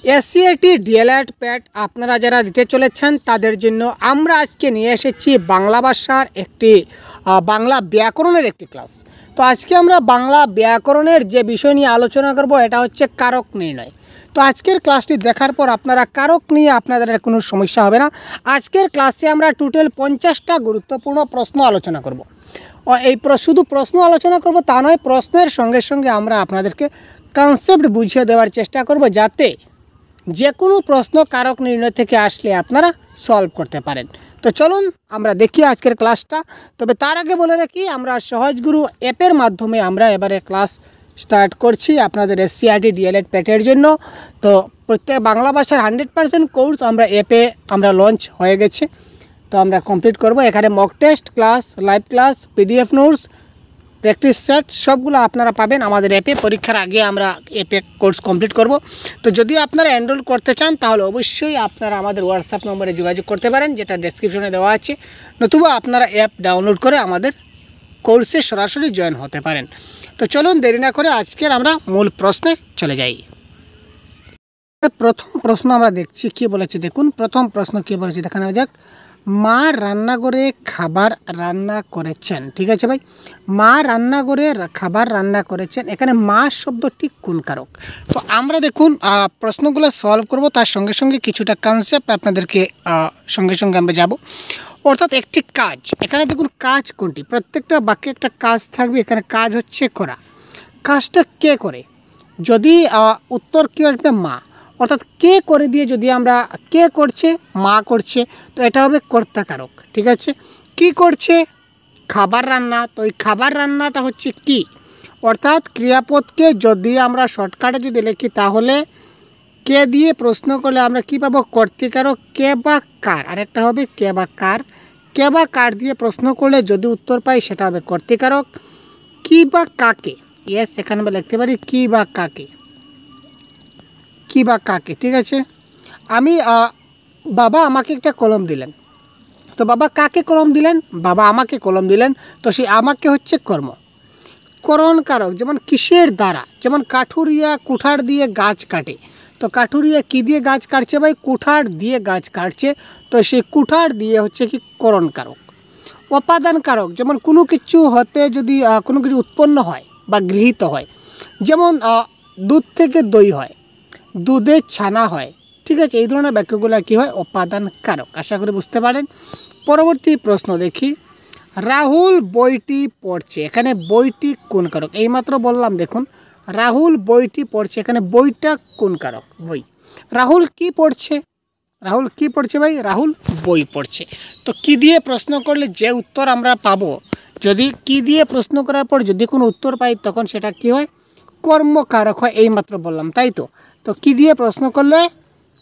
এসসিআইটি D.El.Ed প্যাট আপনারা যারা দিতে চলেছেন তাদের জন্য আমরা আজকে নিয়ে এসেছি বাংলা ভাষার একটি বাংলা ব্যাকরণের একটি ক্লাস। তো আজকে আমরা বাংলা ব্যাকরণের যে বিষয় নিয়ে আলোচনা করব এটা হচ্ছে কারক নির্ণয়। তো আজকের ক্লাসটি দেখার পর আপনারা কারক নিয়ে আপনাদের কোনো সমস্যা হবে না। আজকের ক্লাসে আমরা টোটাল 50টা গুরুত্বপূর্ণ প্রশ্ন আলোচনা করব। এই শুধু প্রশ্ন আলোচনা করব তা নয়, প্রশ্নের সঙ্গে সঙ্গে আমরা আপনাদেরকে কনসেপ্ট বুঝিয়ে দেওয়ার চেষ্টা করব যাতে যে কোনো প্রশ্ন কারক নির্ণয় থেকে আসলে আপনারা সলভ করতে পারেন। তো চলুন আমরা দেখি আজকের ক্লাসটা। তবে তার আগে বলে রাখি, আমরা সহজগুরু অ্যাপের মাধ্যমে আমরা এবারে ক্লাস স্টার্ট করছি আপনাদের এসসিআইটি ডিএলএড প্যাটের জন্য। তো প্রত্যেক বাংলা ভাষার 100% কোর্স আমরা অ্যাপে লঞ্চ হয়ে গেছে। তো আমরা কমপ্লিট করব। এখানে mock test class, live class, PDF notes, practice set সবগুলো আপনারা পাবেন আমাদের অ্যাপে। পরীক্ষার আগে আমরা অ্যাপে কোর্স কমপ্লিট করব। তো যদি আপনারা এনরোল করতে চান তাহলে অবশ্যই আপনারা আমাদের হোয়াটসঅ্যাপ নম্বরে যোগাযোগ করতে পারেন, যেটা ডেসক্রিপশনে দেওয়া আছে, নতুবা আপনারা অ্যাপ ডাউনলোড করে আমাদের কোর্সে সরাসরি জয়েন হতে পারেন। তো চলুন দেরি না করে আজকের আমরা মূল প্রশ্নে চলে যাই। প্রথম প্রশ্ন আমরা দেখছি কি বলেছে, দেখুন প্রথম প্রশ্ন কি বলেছে দেখা নেওয়া যাক। মা রান্নাঘরে খাবার রান্না করেছেন। ঠিক আছে ভাই, মা রান্নাঘরে খাবার রান্না করেছেন। এখানে মা শব্দটি কোন কারক? তো আমরা দেখুন প্রশ্নগুলো সলভ করব, তার সঙ্গে সঙ্গে কিছুটা কনসেপ্ট আপনাদেরকে সঙ্গে সঙ্গে আমরা যাব। অর্থাৎ একটি কাজ, এখানে দেখুন কাজ কোনটি, প্রত্যেকটা বাক্যে একটা কাজ থাকবে। এখানে কাজ হচ্ছে করা। কাজটা কে করে? যদি উত্তর কী আসবে? মা। অর্থাৎ কে করে দিয়ে যদি আমরা কে করছে, মা করছে, তো এটা হবে কর্তাকারক। ঠিক আছে, কি করছে? খাবার রান্না। তো এই খাবার রান্নাটা হচ্ছে কি, অর্থাৎ ক্রিয়াপদকে যদি আমরা শর্টকাটে যদি লিখি তাহলে কে দিয়ে প্রশ্ন করলে আমরা কি পাবো? কর্তৃকারক। কে বা কার, আরেকটা হবে কে বা কার। কে বা কার দিয়ে প্রশ্ন করলে যদি উত্তর পাই সেটা হবে কর্তৃকারক। কি বা কাকে, ইয়েস এখানে আমরা লিখতে পারি কি বা কাকে, কি বা কাকে। ঠিক আছে, আমি বাবা আমাকে একটা কলম দিলেন। তো বাবা কাকে কলম দিলেন? বাবা আমাকে কলম দিলেন। তো সেই আমাকে হচ্ছে কর্ম, করণ কারক। যেমন কিসের দ্বারা, যেমন কাঠুরিয়া কুঠার দিয়ে গাছ কাটে। তো কাঠুরিয়া কি দিয়ে গাছ কাটছে ভাই? কুঠার দিয়ে গাছ কাটছে। তো সেই কুঠার দিয়ে হচ্ছে কি করণ কারক। উপাদান কারক, যেমন কোনো কিছু হতে যদি কোনো কিছু উৎপন্ন হয় বা গৃহীত হয়, যেমন দুধ থেকে দই হয়, দুধের ছানা হয়। ঠিক আছে, এই ধরনের বাক্যগুলো কী হয়? উপাদান কারক। আশা করি বুঝতে পারেন। পরবর্তী প্রশ্ন দেখি। রাহুল বইটি পড়ছে। এখানে বইটি কোন কারক? এইমাত্র বললাম দেখুন, রাহুল বইটি পড়ছে। এখানে বইটা কোন কারক? বই। রাহুল কি পড়ছে? রাহুল কি পড়ছে ভাই? রাহুল বই পড়ছে। তো কি দিয়ে প্রশ্ন করলে যে উত্তর আমরা পাবো, যদি কি দিয়ে প্রশ্ন করার পর যদি কোনো উত্তর পাই তখন সেটা কি হয়? কর্মকারক হয়। এইমাত্র বললাম, তাই তো। তো কি দিয়ে প্রশ্ন করলে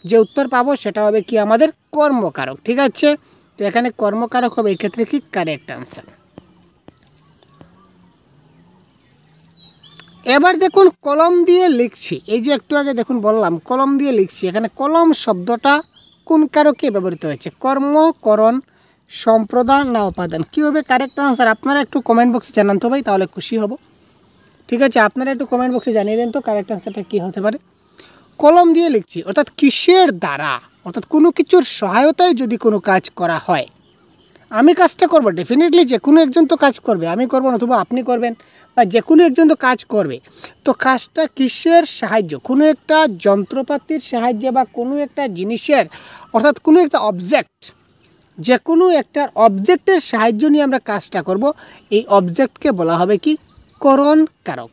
যে উত্তর পাবো সেটা হবে কি আমাদের কর্মকারক। ঠিক আছে, তো এখানে কর্মকারক হবে, এই ক্ষেত্রে কি কারেক্ট আনসার। এবার দেখুন কলম দিয়ে লিখছি, এই যে একটু আগে দেখুন বললাম কলম দিয়ে লিখছি। এখানে কলম শব্দটা কোন কারকে ব্যবহৃত হয়েছে? কর্ম, করণ, সম্প্রদান না উপাদান? কী হবে কারেক্ট আনসার? আপনারা একটু কমেন্ট বক্সে জানান তো ভাই, তাহলে খুশি হব। ঠিক আছে, আপনারা একটু কমেন্ট বক্সে জানিয়ে দেন তো কারেক্ট আনসারটা কী হতে পারে। কলম দিয়ে লিখছি অর্থাৎ কিসের দ্বারা, অর্থাৎ কোনো কিছুর সহায়তায় যদি কোনো কাজ করা হয়, আমি কাজটা করব, ডেফিনেটলি যে কোনো একজন তো কাজ করবে, আমি করবো নতুবা আপনি করবেন, বা যে কোনো একজন তো কাজ করবে। তো কাজটা কিসের সাহায্য? কোনো একটা যন্ত্রপাতির সাহায্যে বা কোনো একটা জিনিসের, অর্থাৎ কোনো একটা অবজেক্ট, যে কোনো একটা অবজেক্টের সাহায্য নিয়ে আমরা কাজটা করব। এই অবজেক্টকে বলা হবে কি? করণ কারক।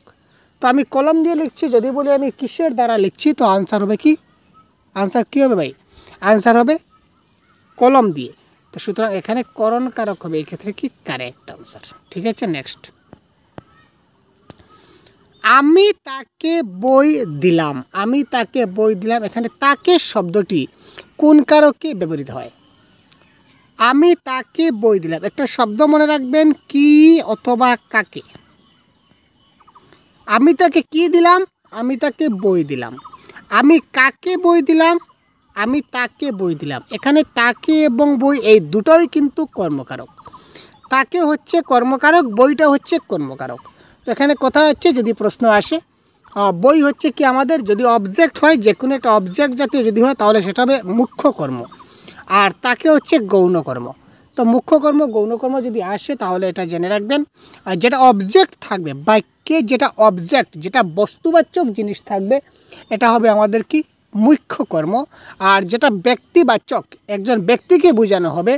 তো আমি কলম দিয়ে লিখছি, যদি বলি আমি কিসের দ্বারা লিখছি, তো আনসার হবে কি? আনসার কী হবে ভাই? আনসার হবে কলম দিয়ে। তো সুতরাং এখানে করণ কারক হবে, এই ক্ষেত্রে কি কারেক্ট আনসার। ঠিক আছে, নেক্সট। আমি তাকে বই দিলাম। আমি তাকে বই দিলাম। এখানে তাকে শব্দটি কোন কারকে ব্যবহৃত হয়? আমি তাকে বই দিলাম, একটা শব্দ মনে রাখবেন, কি অথবা কাকে। আমি তাকে কি দিলাম? আমি তাকে বই দিলাম। আমি কাকে বই দিলাম? আমি তাকে বই দিলাম। এখানে তাকে এবং বই এই দুটোই কিন্তু কর্মকারক। তাকে হচ্ছে কর্মকারক, বইটা হচ্ছে কর্মকারক। তো এখানে কথা হচ্ছে যদি প্রশ্ন আসে বই হচ্ছে কি আমাদের যদি অবজেক্ট হয়, যে কোনো একটা অবজেক্ট জাতীয় যদি হয় তাহলে সেটা হবে মুখ্য কর্ম, আর তাকে হচ্ছে গৌণ কর্ম। তো মুখ্য কর্ম গৌণ কর্ম যদি আসে তাহলে এটা জেনে রাখবেন। আর যেটা অবজেক্ট থাকবে বাক্যে, যেটা অবজেক্ট, যেটা বস্তুবাচক জিনিস থাকবে, এটা হবে আমাদের কি মুখ্য কর্ম। আর যেটা ব্যক্তিবাচক, একজন ব্যক্তিকে বোঝানো হবে,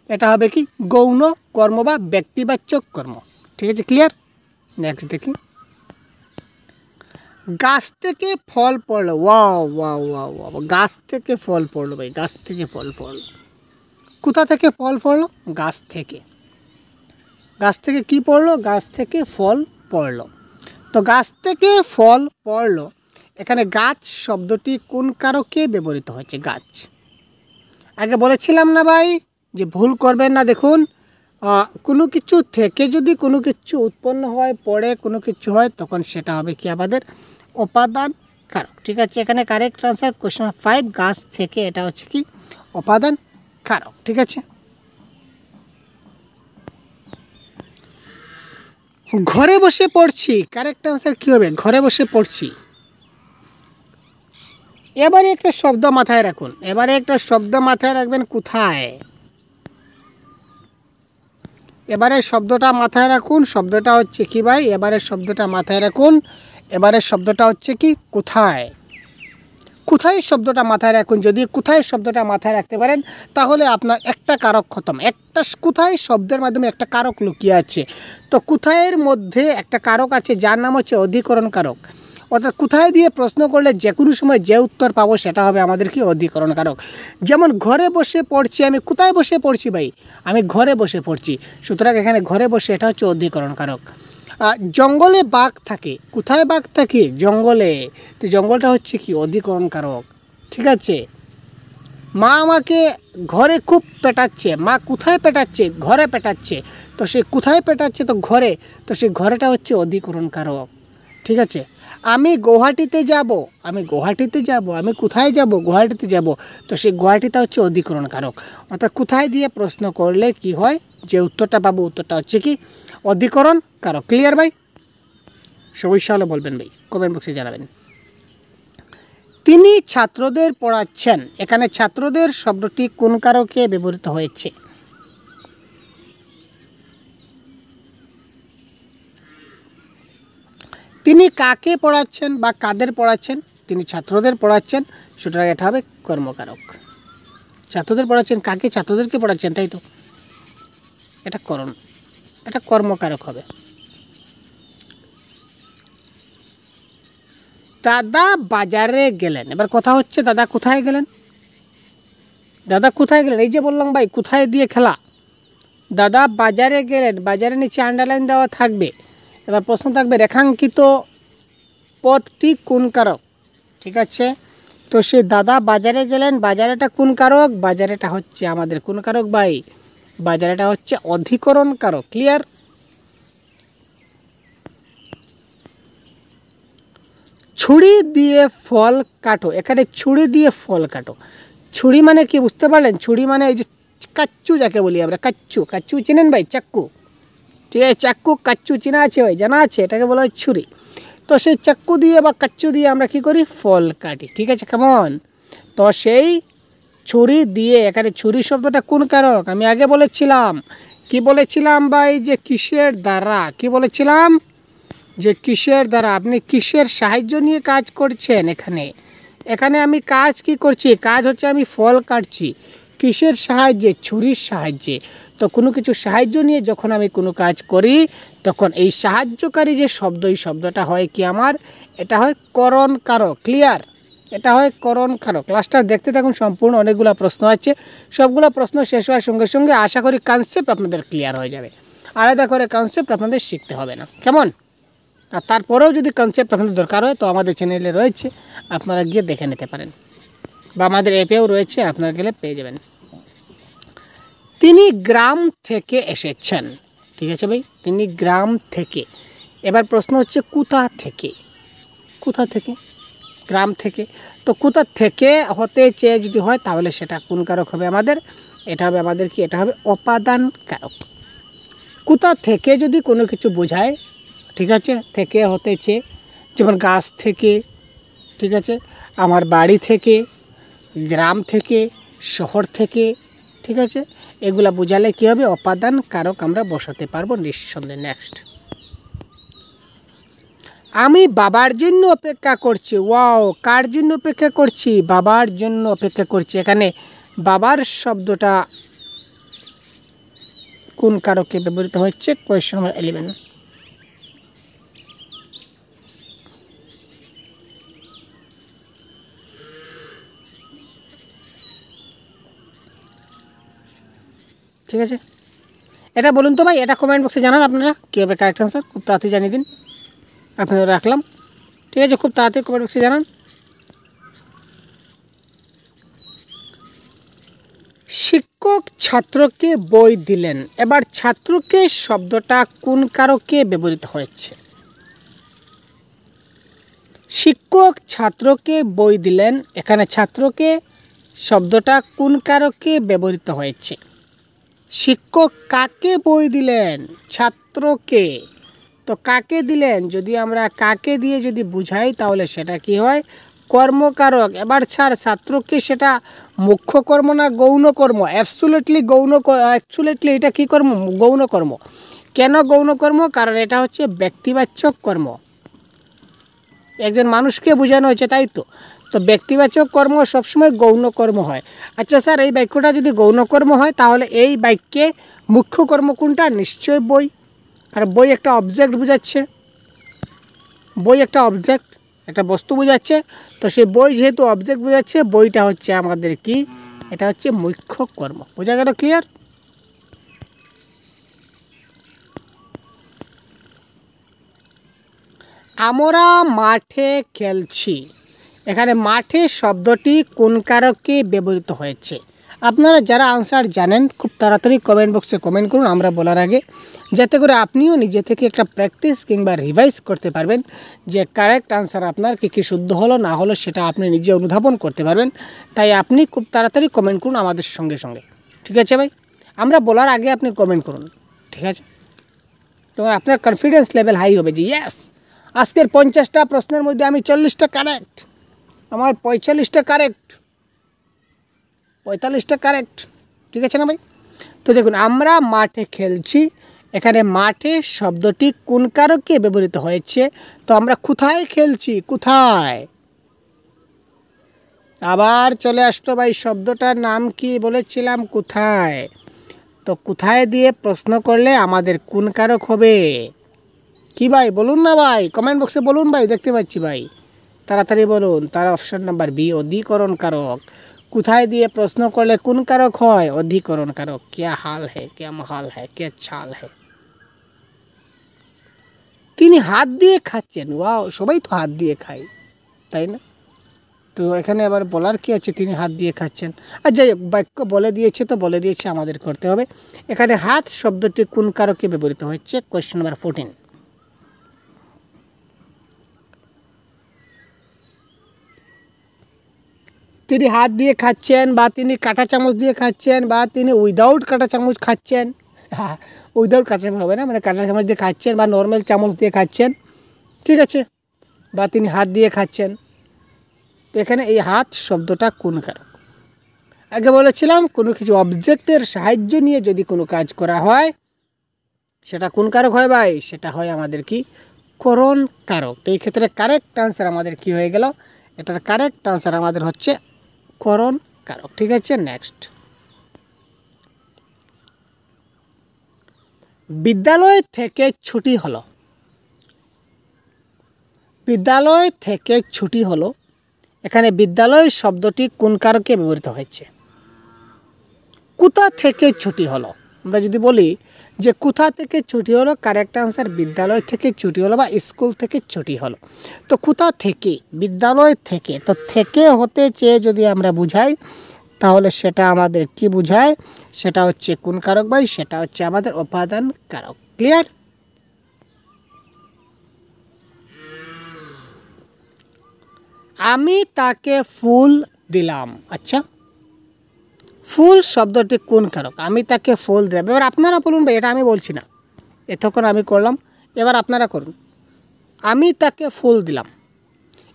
এটা হবে কি গৌণ কর্ম বা ব্যক্তিবাচক কর্ম। ঠিক আছে, ক্লিয়ার? নেক্সট দেখি, গাছ থেকে ফল পড়লো। ওয়াও ওয়াও ওয়াও ওয়াও, গাছ থেকে ফল পড়লো ভাই, গাছ থেকে ফল পড়লো। কোথা থেকে ফল পড়লো? গাছ থেকে। গাছ থেকে কি পড়লো? গাছ থেকে ফল পড়লো। তো গাছ থেকে ফল পড়লো, এখানে গাছ শব্দটি কোন কারকে ব্যবহৃত হচ্ছে? গাছ। আগে বলেছিলাম না ভাই যে ভুল করবেন না। দেখুন, কোনো কিছু থেকে যদি কোনো কিছু উৎপন্ন হয়, পড়ে কোনো কিছু হয়, তখন সেটা হবে কি আমাদের উপাদান কারক। ঠিক আছে, এখানে কারেক্ট আনসার কোশ্চেন 5, গাছ থেকে, এটা হচ্ছে কি উপাদান কারক। ঠিক আছে, ঘরে বসে পড়ছি, কারেক্ট আনসার কি হবে? ঘরে বসে পড়ছি। এবারে একটা শব্দ মাথায় রাখুন, এবারে একটা শব্দ মাথায় রাখবেন। কোথায়? এবারে শব্দটা মাথায় রাখুন, শব্দটা হচ্ছে কি ভাই? এবারে শব্দটা মাথায় রাখুন, এবারে শব্দটা হচ্ছে কি কোথায়। কোথায় শব্দটা মাথায় রাখুন। যদি কোথায় শব্দটা মাথায় রাখতে পারেন তাহলে আপনার একটা কারক খতম। একটা কোথায় শব্দের মাধ্যমে একটা কারক লুকিয়ে আছে। তো কোথায়ের মধ্যে একটা কারক আছে যার নাম হচ্ছে অধিকরণ কারক। অর্থাৎ কোথায় দিয়ে প্রশ্ন করলে যে কোনো সময় যে উত্তর পাবো সেটা হবে আমাদের কি অধিকরণ কারক। যেমন ঘরে বসে পড়ছি, আমি কোথায় বসে পড়ছি ভাই? আমি ঘরে বসে পড়ছি। সুতরাং এখানে ঘরে বসে, এটা হচ্ছে অধিকরণ কারক। জঙ্গলে বাঘ থাকে, কোথায় বাঘ থাকে? জঙ্গলে। তো জঙ্গলটা হচ্ছে কি অধিকরণ কারক। ঠিক আছে, মা আমাকে ঘরে খুব পেটাচ্ছে, মা কোথায় পেটাচ্ছে? ঘরে পেটাচ্ছে। তো সে কোথায় পেটাচ্ছে? তো ঘরে। তো সেই ঘরেটা হচ্ছে অধিকরণ কারক। ঠিক আছে, আমি গুয়াহাটিতে যাব, আমি গুয়াহাটিতে যাব, আমি কোথায় যাব? গুয়াহাটিতে যাব। তো সেই গুয়াহাটিটা হচ্ছে অধিকরণ কারক। অর্থাৎ কোথায় দিয়ে প্রশ্ন করলে কি হয়, যে উত্তরটা পাবো উত্তরটা হচ্ছে কি অধিকরণ কারক। ক্লিয়ার ভাই? সমস্যা হলে বলবেন ভাই, কমেন্ট বক্সে জানাবেন। তিনি ছাত্রদের পড়াচ্ছেন, এখানে ছাত্রদের শব্দটি কোন কারকে ব্যবহৃত হয়েছে? তিনি কাকে পড়াচ্ছেন বা কাদের পড়াচ্ছেন? তিনি ছাত্রদের পড়াচ্ছেন, সুতরাং এটা হবে কর্মকারক। ছাত্রদের পড়াচ্ছেন, কাকে? ছাত্রদেরকে পড়াচ্ছেন, তাই তো, এটা করণ, এটা কর্মকারক হবে। দাদা বাজারে গেলেন, এবার কথা হচ্ছে দাদা কোথায় গেলেন? দাদা কোথায় গেলেন? এই যে বললাম ভাই কোথায় দিয়ে খেলা। দাদা বাজারে গেলেন, বাজারের নিচে আন্ডারলাইন দেওয়া থাকবে। এবার প্রশ্ন থাকবে রেখাঙ্কিত পদটি কোন কারক? ঠিক আছে, তো সে দাদা বাজারে গেলেন, বাজারেটা কোন কারক? বাজারেটা হচ্ছে আমাদের কোন কারক ভাই? বাজারেটা হচ্ছে অধিকরণ কারক। ক্লিয়ার? ছুরি দিয়ে ফল কাটো, এখানে ছুরি দিয়ে ফল কাটো। ছুরি মানে কি বুঝতে পারলেন? ছুরি মানে এই যে কাচ্চু যাকে বলি আমরা, কাচ্চু। কাচ্চু চেনেন ভাই? চাক্কু। ঠিক আছে, চাক্কু কাচ্চু চেনা আছে ভাই, জানা আছে, এটাকে বলা হয় ছুরি। তো সেই চাক্কু দিয়ে বা কাচ্চু দিয়ে আমরা কি করি? ফল কাটি। ঠিক আছে, কেমন? তো সেই ছুরি দিয়ে, এখানে ছুরি শব্দটা কোন কারক? আমি আগে বলেছিলাম, কি বলেছিলাম ভাই? যে কিসের দ্বারা, কি বলেছিলাম? যে কিসের দ্বারা, আপনি কিসের সাহায্য নিয়ে কাজ করছেন? এখানে এখানে আমি কাজ কি করছি? কাজ হচ্ছে আমি ফল কাটছি। কিসের সাহায্যে? ছুরির সাহায্যে। তো কোনো কিছু সাহায্য নিয়ে যখন আমি কোনো কাজ করি তখন এই সাহায্যকারী যে শব্দ, এই শব্দটা হয় কি আমার? এটা হয় করণ কারক। ক্লিয়ার? এটা হয় করণ কারক। ক্লাসটা দেখতে থাকুন, সম্পূর্ণ অনেকগুলো প্রশ্ন আছে। সবগুলো প্রশ্ন শেষ হওয়ার সঙ্গে সঙ্গে আশা করি কনসেপ্ট আপনাদের ক্লিয়ার হয়ে যাবে। আলাদা করে কনসেপ্ট আপনাদের শিখতে হবে না, কেমন? আর তারপরেও যদি কনসেপ্ট আপনাদের দরকার হয় তো আমাদের চ্যানেলে রয়েছে, আপনারা গিয়ে দেখে নিতে পারেন, বা আমাদের অ্যাপেও রয়েছে, আপনারা গেলে পেয়ে যাবেন। তিনি গ্রাম থেকে এসেছেন। ঠিক আছে ভাই, তিনি গ্রাম থেকে। এবার প্রশ্ন হচ্ছে কোথা থেকে? কোথা থেকে? গ্রাম থেকে। তো কোথা থেকে হতে চেয়ে যদি হয় তাহলে সেটা কোন কারক হবে আমাদের? এটা হবে আমাদের কি? এটা হবে উপাদান কারক। কোথা থেকে যদি কোনো কিছু বোঝায়, ঠিক আছে, থেকে হতে চেয়ে, যেমন গাছ থেকে, ঠিক আছে, আমার বাড়ি থেকে, গ্রাম থেকে, শহর থেকে, ঠিক আছে, এগুলা বোঝালে কী হবে, অপাদান কারক আমরা বসাতে পারবো নিঃসন্দেহে। নেক্সট, আমি বাবার জন্য অপেক্ষা করছি। ওয়াও, কার জন্য অপেক্ষা করছি? বাবার জন্য অপেক্ষা করছি। এখানে বাবার শব্দটা কোন কারকে ব্যবহৃত হচ্ছে? Question number 11। ঠিক আছে, এটা বলুন তো ভাই, এটা কমেন্ট বক্সে জানান আপনারা কী হবে কারেক্ট আনসার, খুব তাড়াতাড়ি জানিয়ে দিন। আপনারা রাখলাম, ঠিক আছে, খুব তাড়াতাড়ি কমেন্ট বক্সে জানান। শিক্ষক ছাত্রকে বই দিলেন। এবার ছাত্রকে শব্দটা কোন কারকে ব্যবহৃত হয়েছে? শিক্ষক ছাত্রকে বই দিলেন, এখানে ছাত্রকে শব্দটা কোন কারকে ব্যবহৃত হয়েছে? শিক্ষক কাকে বই দিলেন? ছাত্রকে। তো কাকে দিলেন, যদি আমরা কাকে দিয়ে যদি বুঝাই তাহলে সেটা কি হয়? কর্মকারক। এবার ছাত্রকে সেটা মুখ্য কর্ম না গৌণ কর্ম? অ্যাবসুলেটলি এটা কী কর্ম? গৌণ কর্ম। কেন গৌণ কর্ম? কারণ এটা হচ্ছে ব্যক্তিবাচক কর্ম, একজন মানুষকে বোঝানো হয়েছে, তাই তো। তো ব্যক্তিবাচক কর্ম সবসময় গৌণ কর্ম হয়। আচ্ছা স্যার, এই বাক্যটা যদি গৌণ কর্ম হয় তাহলে এই বাক্যে মুখ্য কর্ম কোনটা? নিশ্চয় বই, কারণ বই একটা অবজেক্ট বোঝাচ্ছে, বই একটা অবজেক্ট, একটা বস্তু বোঝাচ্ছে। তো সেই বই যেহেতু অবজেক্ট বোঝাচ্ছে, বইটা হচ্ছে আমাদের কি? এটা হচ্ছে মুখ্য কর্ম। বোঝা গেল? ক্লিয়ার? আমরা মাঠে খেলছি। এখানে মাঠে শব্দটি কোন কারকে ব্যবহৃত হয়েছে? আপনারা যারা আনসার জানেন খুব তাড়াতাড়ি কমেন্ট বক্সে কমেন্ট করুন আমরা বলার আগে, যাতে করে আপনিও নিজে থেকে একটা প্র্যাকটিস কিংবা রিভাইজ করতে পারবেন যে কারেক্ট আনসার আপনার কী কী শুদ্ধ হলো না হলো সেটা আপনি নিজে অনুধাবন করতে পারবেন। তাই আপনি খুব তাড়াতাড়ি কমেন্ট করুন আমাদের সঙ্গে সঙ্গে, ঠিক আছে ভাই? আমরা বলার আগে আপনি কমেন্ট করুন, ঠিক আছে? তো আপনার কনফিডেন্স লেভেল হাই হবে যে ইয়েস, আজকের 50টা প্রশ্নের মধ্যে আমি 40টা কারেক্ট, আমার 45টা কারেক্ট, 45টা কারেক্ট, ঠিক আছে না ভাই? তো দেখুন, আমরা মাঠে খেলছি, এখানে মাঠে শব্দটি কোন কারকে ব্যবহৃত হয়েছে? তো আমরা কোথায় খেলছি? কোথায়? আবার চলে আসতো ভাই, শব্দটার নাম কি বলেছিলাম? কোথায়। তো কোথায় দিয়ে প্রশ্ন করলে আমাদের কোন কারক হবে? কি ভাই বলুন না ভাই, কমেন্ট বক্সে বলুন ভাই, দেখতে পাচ্ছি ভাই, তাড়াতাড়ি বলুন। তার অপশন নাম্বার বি, অধিকরণ কারক। কোথায় দিয়ে প্রশ্ন করলে কোন কারক হয়? অধিকরণ কারক। क्या हाल है, क्या महाल है, क्या चाल है। তিনি হাত দিয়ে খাচ্ছেন। ওয়াও, সবাই তো হাত দিয়ে খায়, তাই না? তো এখানে আবার বলার কি আছে? তিনি হাত দিয়ে খাচ্ছেন। আর যাই হোক, বাক্য বলে দিয়েছে তো বলে দিয়েছে, আমাদের করতে হবে। এখানে হাত শব্দটি কোন কারকে ব্যবহৃত হচ্ছে? Question number 14। তিনি হাত দিয়ে খাচ্ছেন, বা তিনি কাঁটা চামচ দিয়ে খাচ্ছেন, বা তিনি উইদাউট কাঁটা চামচ খাচ্ছেন। হ্যাঁ, উইদাউট কাঁটা চামচ হবে না, মানে কাঁটা চামচ দিয়ে খাচ্ছেন বা নর্মাল চামচ দিয়ে খাচ্ছেন, ঠিক আছে, বা তিনি হাত দিয়ে খাচ্ছেন। তো এখানে এই হাত শব্দটা কোন কারক? আগে বলেছিলাম কোনো কিছু অবজেক্টের সাহায্য নিয়ে যদি কোনো কাজ করা হয় সেটা কোন কারক হয় ভাই? সেটা হয় আমাদের কি? করণ কারক। তো এই ক্ষেত্রে কারেক্ট আনসার আমাদের কি হয়ে গেল? এটার কারেক্ট আনসার আমাদের হচ্ছে করণ কারক, ঠিক আছে? নেক্সট, বিদ্যালয় থেকে ছুটি হলো। বিদ্যালয় থেকে ছুটি হলো, এখানে বিদ্যালয় শব্দটি কোন কারকে ব্যবহৃত হয়েছে? কোথা থেকে ছুটি হলো? আমরা যদি বলি যে কোথা থেকে ছুটি হলো, কারেক্ট আনসার বিদ্যালয় থেকে ছুটি হলো বা স্কুল থেকে ছুটি হলো। তো কোথা থেকে? বিদ্যালয় থেকে। তো থেকে হতে চেয়ে যদি আমরা বুঝাই তাহলে সেটা আমাদের কি বুঝায়? সেটা হচ্ছে কোন কারক ভাই? সেটা হচ্ছে আমাদের অপাদান কারক। ক্লিয়ার? আমি তাকে ফুল দিলাম। আচ্ছা, ফুল শব্দটি কোন কারক? আমি তাকে ফুল দিলাম। এবার আপনারা বলুন ভাই, এটা আমি বলছি না, এতক্ষণ আমি করলাম, এবার আপনারা করুন। আমি তাকে ফুল দিলাম।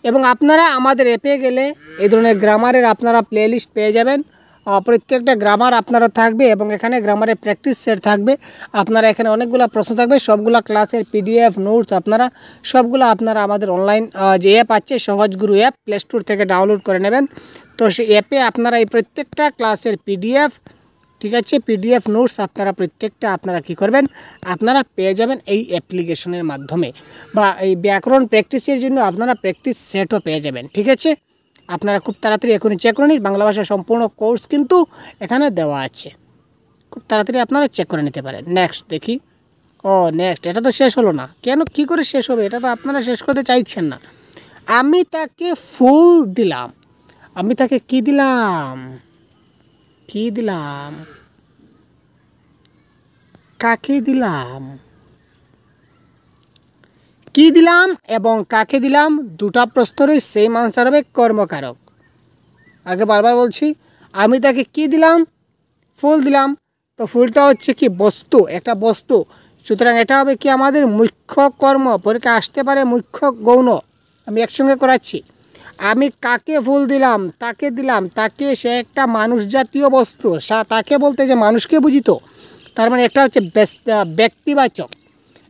এবং আপনারা আমাদের অ্যাপে গেলে এই ধরনের গ্রামারের আপনারা প্লেলিস্ট পেয়ে যাবেন। প্রত্যেকটা গ্রামার আপনারা থাকবে এবং এখানে গ্রামারের প্র্যাকটিস সেট থাকবে। আপনারা এখানে অনেকগুলো প্রশ্ন থাকবে, সবগুলো ক্লাসের পিডিএফ নোটস সবগুলো আপনারা আমাদের অনলাইন যে অ্যাপ আছে সহজগুরু অ্যাপ, প্লে স্টোর থেকে ডাউনলোড করে নেবেন। তো সেই অ্যাপে আপনারা এই প্রত্যেকটা ক্লাসের পিডিএফ, ঠিক আছে, পিডিএফ নোটস আপনারা কী করবেন, আপনারা পেয়ে যাবেন এই অ্যাপ্লিকেশনের মাধ্যমে। বা এই ব্যাকরণ প্র্যাকটিসের জন্য আপনারা প্র্যাকটিস সেটও পেয়ে যাবেন। ঠিক আছে, আপনারা খুব তাড়াতাড়ি এখনই চেক করে নিন। বাংলা ভাষা সম্পূর্ণ কোর্স কিন্তু এখানে দেওয়া আছে, খুব তাড়াতাড়ি আপনারা চেক করে নিতে পারেন। নেক্সট দেখি। নেক্সট, এটা তো শেষ হলো না কেন, কি করে শেষ হবে? এটা তো আপনারা শেষ করতে চাইছেন না। আমি তাকে ফুল দিলাম। আমি তাকে কি দিলাম? কাকে দিলাম? কি দিলাম এবং কাকে দিলাম, দুটা প্রশ্নেরই সেম আনসার হবে কর্মকারক। আগে বারবার বলছি, আমি তাকে কি দিলাম? ফুল দিলাম। তো ফুলটা হচ্ছে কি বস্তু, একটা বস্তু, সুতরাং এটা হবে কি আমাদের মুখ্য কর্ম। পরীক্ষা আসতে পারে মুখ্য গৌণ, আমি একসঙ্গে করাচ্ছি। আমি কাকে ফুল দিলাম? তাকে দিলাম। তাকে, সে একটা মানুষ জাতীয় বস্তু। তাকে বলতে যে মানুষকে বুঝিত, তার মানে এটা হচ্ছে ব্যক্তিবাচক।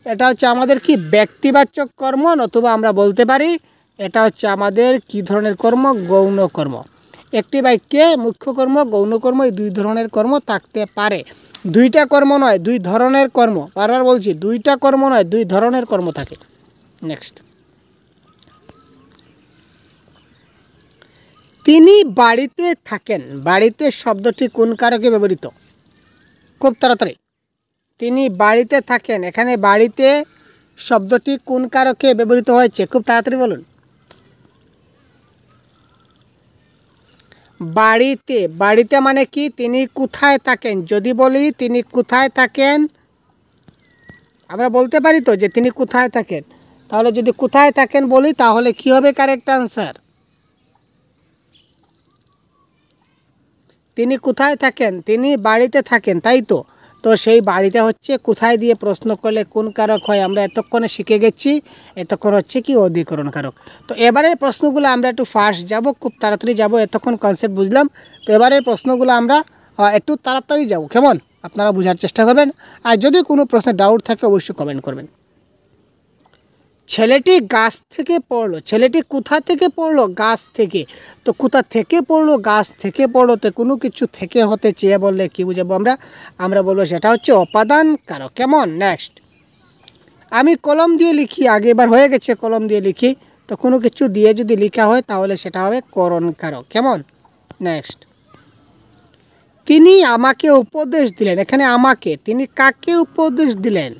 এটা হচ্ছে আমাদের কি ব্যক্তিবাচক কর্ম, নতুবা আমরা বলতে পারি এটা হচ্ছে আমাদের কি ধরনের কর্ম? গৌণ কর্ম। একটি বাক্যে মুখ্য কর্ম, গৌণ কর্ম, এই দুই ধরনের কর্ম থাকতে পারে। দুইটা কর্ম নয়, দুই ধরনের কর্ম। বারবার বলছি, দুইটা কর্ম নয়, দুই ধরনের কর্ম থাকে। নেক্সট, তিনি বাড়িতে থাকেন। বাড়িতে শব্দটি কোন কারকে ব্যবহৃত? খুব তাড়াতাড়ি। তিনি বাড়িতে থাকেন, এখানে বাড়িতে শব্দটি কোন কারকে ব্যবহৃত হয়েছে? খুব তাড়াতাড়ি বলুন। বাড়িতে। বাড়িতে মানে কি? তিনি কোথায় থাকেন? যদি বলি তিনি কোথায় থাকেন, আমরা বলতে পারি তো যে তিনি কোথায় থাকেন। তাহলে যদি কোথায় থাকেন বলি, তাহলে কি হবে কারেক্ট আনসার? তিনি কোথায় থাকেন? তিনি বাড়িতে থাকেন, তাই তো। তো সেই বাড়িতে হচ্ছে কোথায় দিয়ে প্রশ্ন করলে কোন কারক হয় আমরা এতক্ষণে শিখে গেছি। এতক্ষণ হচ্ছে কি অধিকরণ কারক। তো এবারের প্রশ্নগুলো আমরা একটু ফাস্ট যাব, খুব তাড়াতাড়ি যাব। এতক্ষণ কনসেপ্ট বুঝলাম, তো এবারের প্রশ্নগুলো আমরা একটু তাড়াতাড়ি যাব, কেমন? আপনারা বোঝার চেষ্টা করবেন। আর যদি কোনো প্রশ্নে ডাউট থাকে অবশ্যই কমেন্ট করবেন। ছেলেটি গাছ থেকে পড়লো। ছেলেটি কোথা থেকে পড়লো? গাছ থেকে। তো কোথা থেকে পড়লো? গাছ থেকে পড়লো। তো কোনো কিছু থেকে হতে চেয়ে বললে কি বুঝাবো আমরা বলবো সেটা হচ্ছে অপাদান কারক। কেমন? নেক্সট, আমি কলম দিয়ে লিখি। আগেবার হয়ে গেছে কলম দিয়ে লিখি। তো কোনো কিছু দিয়ে যদি লেখা হয় তাহলে সেটা হবে করণ কারক। কেমন? নেক্সট, তিনি আমাকে উপদেশ দিলেন। এখানে আমাকে, তিনি কাকে উপদেশ দিলেন?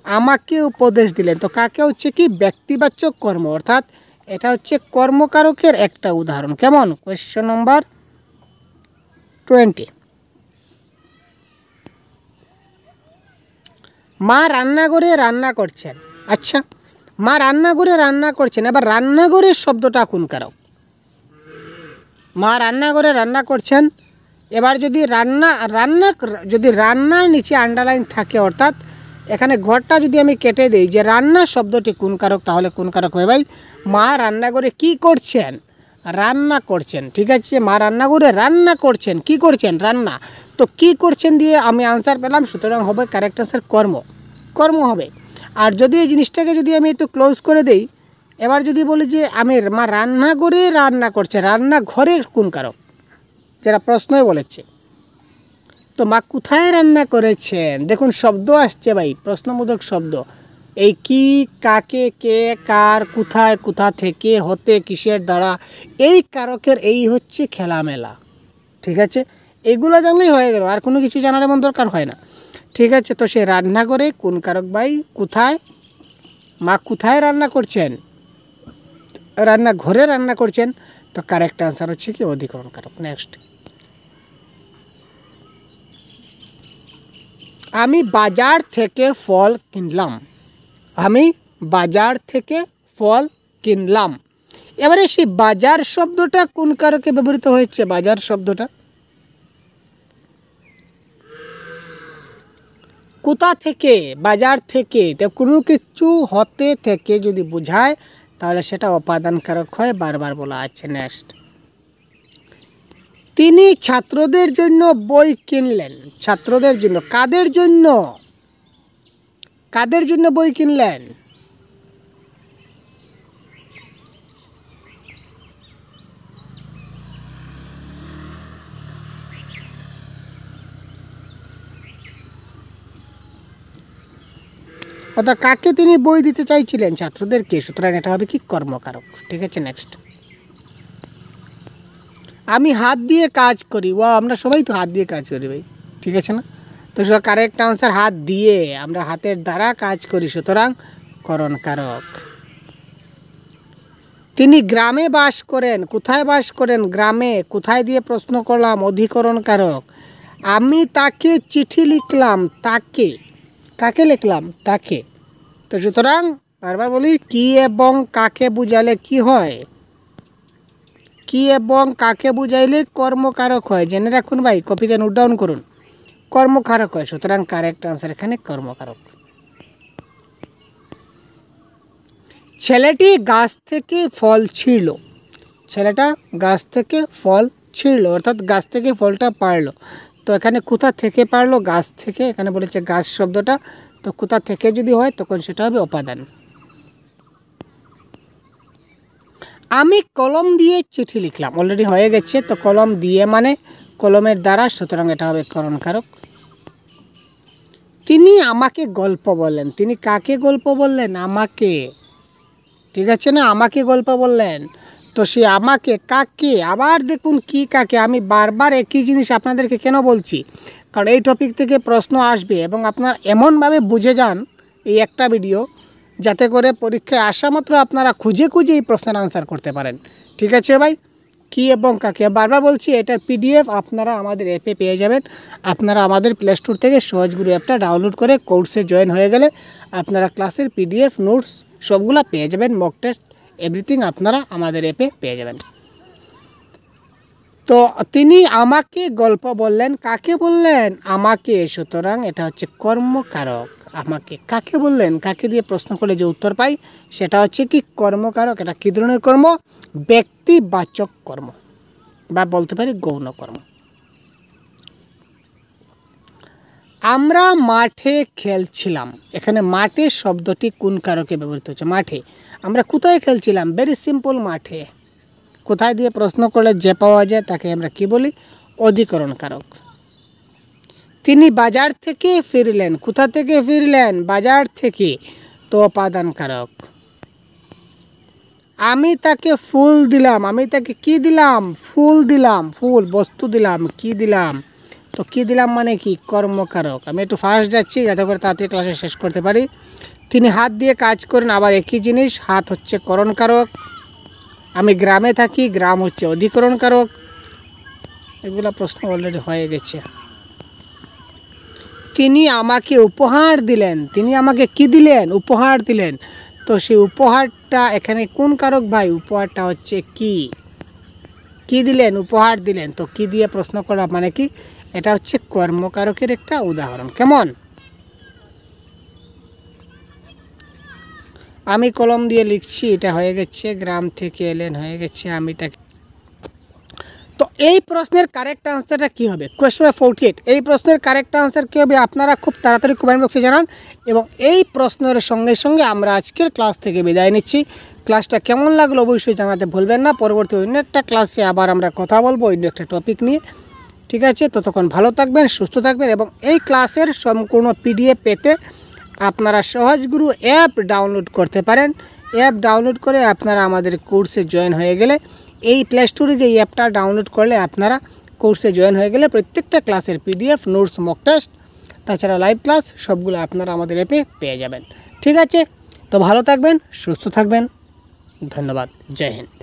আমাকে উপদেশ দিলেন। তো কাকে হচ্ছে কি ব্যক্তিবাচক কর্ম, অর্থাৎ এটা হচ্ছে কর্মকারকের একটা উদাহরণ। কেমন? কোয়েশ্চন নম্বর 20। মা রান্নাঘরে রান্না করছেন। আচ্ছা, মা রান্নাঘরে রান্না করছেন। এবার রান্নাঘরের শব্দটা কোন কারক? মা রান্নাঘরে রান্না করছেন। এবার যদি যদি রান্নার নিচে আন্ডারলাইন থাকে, অর্থাৎ এখানে ঘরটা যদি আমি কেটে দিই যে রান্না শব্দটি কোন কারক, তাহলে কোন কারক হয় ভাই? মা রান্নাঘরে কি করছেন? রান্না করছেন। ঠিক আছে, মা রান্নাঘরে রান্না করছেন। কি করছেন? রান্না। তো কি করছেন দিয়ে আমি আনসার পেলাম, সুতরাং হবে কারেক্ট আনসার কর্ম হবে। আর যদি এই জিনিসটাকে যদি আমি একটু ক্লোজ করে দেই, এবার যদি বলি যে আমি মা রান্নাঘরে রান্না করছে, রান্নাঘরের কোন কারক? যারা প্রশ্নই বলেছে। তো মা কোথায় রান্না করেছেন? দেখুন শব্দ আসছে ভাই, প্রশ্নবোধক শব্দ। এই কি, কাকে, কে, কার, কোথায়, কোথা থেকে, হতে, কিসের দ্বারা, এই কারকের এই হচ্ছে খেলামেলা। ঠিক আছে, এগুলো জানলেই হয়ে গেল, আর কোনো কিছু জানার এমন দরকার হয় না। ঠিক আছে, তো সে রান্নাঘরে কোন কারক ভাই? কোথায়। মা কোথায় রান্না করছেন? রান্নাঘরে রান্না করছেন। তো কারেক্ট আনসার হচ্ছে কি অধিকরণ কারক। নেক্সট, আমি বাজার থেকে ফল কিনলাম। আমি বাজার থেকে ফল কিনলাম। এবারে সেই বাজার শব্দটা কোন কারকে ব্যবহৃত হয়েছে? বাজার শব্দটা কোথা থেকে, বাজার থেকে, তো কোনো কিছু হতে থেকে যদি বোঝায় তাহলে সেটা অপাদান কারক হয়, বারবার বলা আছে। নেক্সট, তিনি ছাত্রদের জন্য বই কিনলেন। ছাত্রদের জন্য, কাদের জন্য, কাদের জন্য বই কিনলেন? অর্থাৎ কাকে তিনি বই দিতে চাইছিলেন? ছাত্রদেরকে। সুতরাং এটা হবে কি? কর্মকারক। ঠিক আছে। নেক্সট, আমি হাত দিয়ে কাজ করি। আমরা সবাই তো হাত দিয়ে কাজ করি ভাই, ঠিক আছে না? তো সেটা কারেক্ট আনসার, হাত দিয়ে, আমরা হাতের দ্বারা কাজ করি, সুতরাং করণ কারক। তিনি গ্রামে বাস করেন। কোথায় বাস করেন? গ্রামে। কোথায় দিয়ে প্রশ্ন করলাম? অধিকরণ কারক। আমি তাকে চিঠি লিখলাম। তাকে, কাকে লিখলাম? তাকে। তো সুতরাং বারবার বলি, কি এবং কাকে বুঝালে কি হয়? কি এবং কাকে বুঝাইলে কর্মকারক হয়। জেনে রাখুন ভাই, কপিতে নোট ডাউন করুন, কর্মকারক হয়। সুতরাং কারেক্ট আনসার এখানে কর্মকারক। ছেলেটি গাছ থেকে ফল ছিঁড়ল। ছেলেটা গাছ থেকে ফল ছিঁড়ল, অর্থাৎ গাছ থেকে ফলটা পারলো। তো এখানে কোথা থেকে পারলো? গাছ থেকে। এখানে বলেছে গাছ শব্দটা, তো কোথা থেকে যদি হয় তখন সেটা হবে অপাদান। আমি কলম দিয়ে চিঠি লিখলাম। অলরেডি হয়ে গেছে, তো কলম দিয়ে মানে কলমের দ্বারা, সুতরাং এটা হবে করণ কারক। তিনি আমাকে গল্প বললেন। তিনি কাকে গল্প বললেন? আমাকে। ঠিক আছে না? আমাকে গল্প বললেন, তো সে আমাকে, কাকে, আবার দেখুন কি কাকে। আমি বারবার একই জিনিস আপনাদেরকে কেন বলছি? কারণ এই টপিক থেকে প্রশ্ন আসবে এবং আপনারা এমনভাবে বুঝে যান এই একটা ভিডিও, যাতে করে পরীক্ষায় আসা মাত্র আপনারা খুঁজে খুঁজে এই প্রশ্নের আনসার করতে পারেন। ঠিক আছে ভাই? কি এবং কাকে, বারবার বলছি, এটার পিডিএফ আপনারা আমাদের অ্যাপে পেয়ে যাবেন। আপনারা আমাদের প্লে স্টোর থেকে সহজগুরু অ্যাপটা ডাউনলোড করে কোর্সে জয়েন হয়ে গেলে আপনারা ক্লাসের পিডিএফ, নোটস সবগুলা পেয়ে যাবেন। মক টেস্ট, এভরিথিং আপনারা আমাদের অ্যাপে পেয়ে যাবেন। তো তিনি আমাকে গল্প বললেন। কাকে বললেন? আমাকে। সুতরাং এটা হচ্ছে কর্মকারক। আমাকে, কাকে বললেন? কাকে দিয়ে প্রশ্ন করলে যে উত্তর পাই সেটা হচ্ছে কি? কর্মকারক। এটা কী ধরনের কর্ম? ব্যক্তিবাচক কর্ম, বা বলতে পারি গৌণ কর্ম। আমরা মাঠে খেলছিলাম। এখানে মাঠে শব্দটি কোন কারকে ব্যবহৃত হচ্ছে? মাঠে। আমরা কোথায় খেলছিলাম? ভেরি সিম্পল, মাঠে। কোথায় দিয়ে প্রশ্ন করলে যে পাওয়া যায় তাকে আমরা কি বলি? অধিকরণ কারক। তিনি বাজার থেকে ফিরলেন। কোথা থেকে ফিরলেন? বাজার থেকে, তো অপাদান কারক। আমি তাকে ফুল দিলাম। আমি তাকে কি দিলাম? ফুল দিলাম। ফুল, বস্তু দিলাম। কি দিলাম? তো কি দিলাম মানে কি? কর্মকারক। আমি একটু ফাস্ট যাচ্ছি যাতে করে তাড়াতাড়ি ক্লাসে শেষ করতে পারি। তিনি হাত দিয়ে কাজ করেন। আবার একই জিনিস, হাত হচ্ছে করণ কারক। আমি গ্রামে থাকি। গ্রাম হচ্ছে অধিকরণ কারক। এগুলা প্রশ্ন অলরেডি হয়ে গেছে। তিনি আমাকে উপহার দিলেন। তিনি আমাকে কি দিলেন? উপহার দিলেন। তো সেই উপহারটা এখানে কোন কারক ভাই? উপহারটা হচ্ছে কি? কি দিলেন? উপহার দিলেন। তো কি দিয়ে প্রশ্ন করা মানে কি? এটা হচ্ছে কর্মকারকের একটা উদাহরণ। কেমন? আমি কলম দিয়ে লিখছি, এটা হয়ে গেছে। গ্রাম থেকে এলেন হয়ে গেছে। আমি তাকে, তো এই প্রশ্নের কারেক্ট আনসারটা কী হবে? কোয়েশ্চন 48, এই প্রশ্নের কারেক্ট আনসার কী হবে আপনারা খুব তাড়াতাড়ি কমেন্ট বক্সে জানান। এবং এই প্রশ্নের সঙ্গে সঙ্গে আমরা আজকের ক্লাস থেকে বিদায় নিচ্ছি। ক্লাসটা কেমন লাগলো অবশ্যই জানাতে ভুলবেন না। পরবর্তী অন্য একটা ক্লাসে আবার আমরা কথা বলবো অন্য একটা টপিক নিয়ে। ঠিক আছে? ততক্ষণ ভালো থাকবেন, সুস্থ থাকবেন। এবং এই ক্লাসের সম্পূর্ণ পিডিএফ পেতে আপনারা সহজগুরু অ্যাপ ডাউনলোড করতে পারেন। অ্যাপ ডাউনলোড করে আপনারা আমাদের কোর্সে জয়েন হয়ে গেলে, এই প্লে স্টোরে যে অ্যাপটা ডাউনলোড করলে আপনারা কোর্সে জয়েন হয়ে গেলে প্রত্যেকটা ক্লাসের পিডিএফ, নোটস, মক টেস্ট, তাছাড়া লাইভ ক্লাস সবগুলো আপনারা আমাদের অ্যাপে পেয়ে যাবেন। ঠিক আছে? তো ভালো থাকবেন, সুস্থ থাকবেন। ধন্যবাদ। জয় হিন্দ।